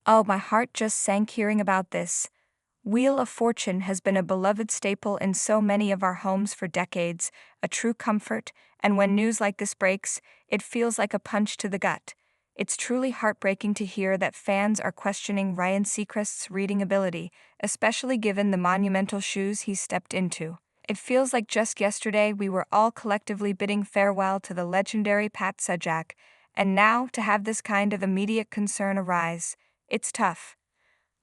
Oh, my heart just sank hearing about this. Wheel of Fortune has been a beloved staple in so many of our homes for decades, a true comfort, and when news like this breaks, it feels like a punch to the gut. It's truly heartbreaking to hear that fans are questioning Ryan Seacrest's reading ability, especially given the monumental shoes he stepped into. It feels like just yesterday we were all collectively bidding farewell to the legendary Pat Sajak, and now to have this kind of immediate concern arise, it's tough.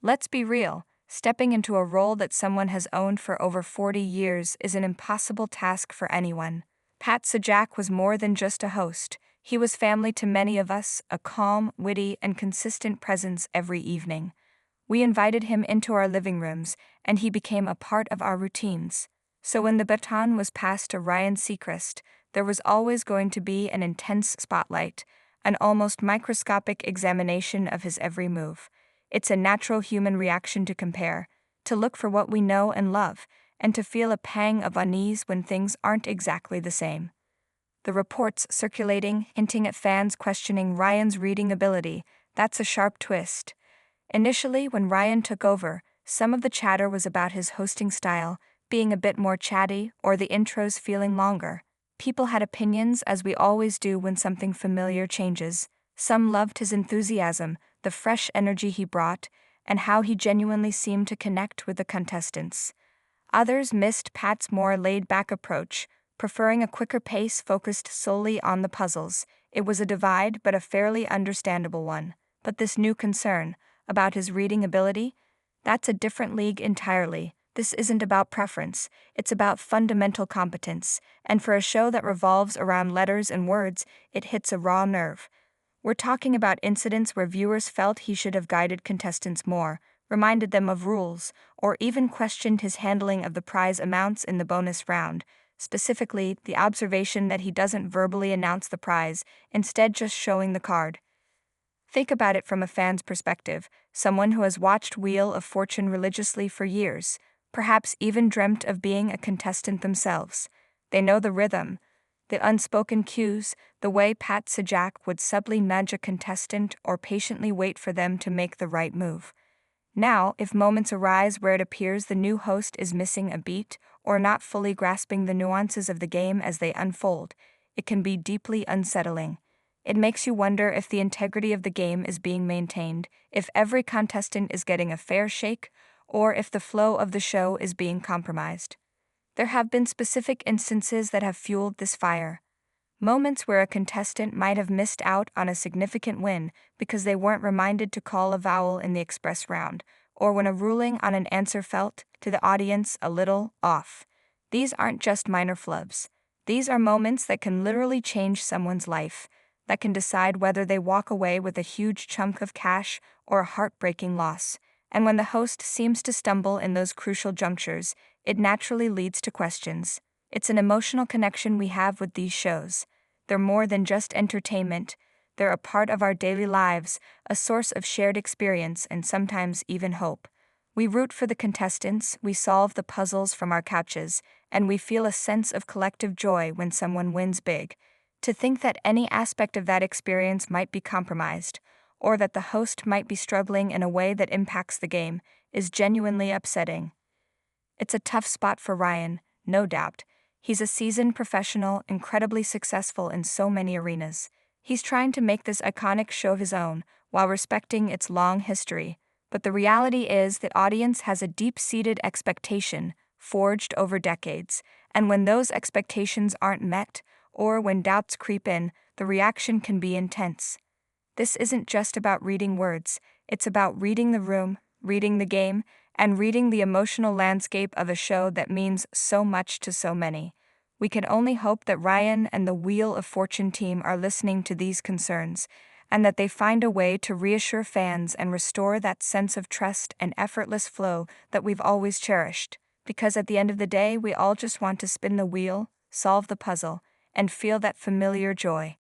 Let's be real, stepping into a role that someone has owned for over 40 years is an impossible task for anyone. Pat Sajak was more than just a host. He was family to many of us, a calm, witty, and consistent presence every evening. We invited him into our living rooms, and he became a part of our routines. So when the baton was passed to Ryan Seacrest, there was always going to be an intense spotlight, an almost microscopic examination of his every move. It's a natural human reaction to compare, to look for what we know and love, and to feel a pang of unease when things aren't exactly the same. The reports circulating, hinting at fans questioning Ryan's reading ability, that's a sharp twist. Initially, when Ryan took over, some of the chatter was about his hosting style, being a bit more chatty, or the intros feeling longer. People had opinions, as we always do when something familiar changes. Some loved his enthusiasm, the fresh energy he brought, and how he genuinely seemed to connect with the contestants. Others missed Pat's more laid-back approach, preferring a quicker pace focused solely on the puzzles. It was a divide, but a fairly understandable one. But this new concern, about his reading ability, that's a different league entirely. This isn't about preference, it's about fundamental competence, and for a show that revolves around letters and words, it hits a raw nerve. We're talking about incidents where viewers felt he should have guided contestants more, reminded them of rules, or even questioned his handling of the prize amounts in the bonus round, specifically the observation that he doesn't verbally announce the prize, instead just showing the card. Think about it from a fan's perspective, someone who has watched Wheel of Fortune religiously for years, perhaps even dreamt of being a contestant themselves. They know the rhythm, the unspoken cues, the way Pat Sajak would subtly nudge a contestant or patiently wait for them to make the right move. Now, if moments arise where it appears the new host is missing a beat or not fully grasping the nuances of the game as they unfold, it can be deeply unsettling. It makes you wonder if the integrity of the game is being maintained, if every contestant is getting a fair shake, or if the flow of the show is being compromised. There have been specific instances that have fueled this fire. Moments where a contestant might have missed out on a significant win because they weren't reminded to call a vowel in the express round, or when a ruling on an answer felt, to the audience, a little off. These aren't just minor flubs. These are moments that can literally change someone's life, that can decide whether they walk away with a huge chunk of cash or a heartbreaking loss. And when the host seems to stumble in those crucial junctures, it naturally leads to questions. It's an emotional connection we have with these shows. They're more than just entertainment. They're a part of our daily lives, a source of shared experience and sometimes even hope. We root for the contestants, we solve the puzzles from our couches, and we feel a sense of collective joy when someone wins big. To think that any aspect of that experience might be compromised, or that the host might be struggling in a way that impacts the game, is genuinely upsetting. It's a tough spot for Ryan, no doubt. He's a seasoned professional, incredibly successful in so many arenas. He's trying to make this iconic show his own, while respecting its long history. But the reality is that audience has a deep-seated expectation, forged over decades, and when those expectations aren't met, or when doubts creep in, the reaction can be intense. This isn't just about reading words, it's about reading the room, reading the game, and reading the emotional landscape of a show that means so much to so many. We can only hope that Ryan and the Wheel of Fortune team are listening to these concerns, and that they find a way to reassure fans and restore that sense of trust and effortless flow that we've always cherished. Because at the end of the day, we all just want to spin the wheel, solve the puzzle, and feel that familiar joy.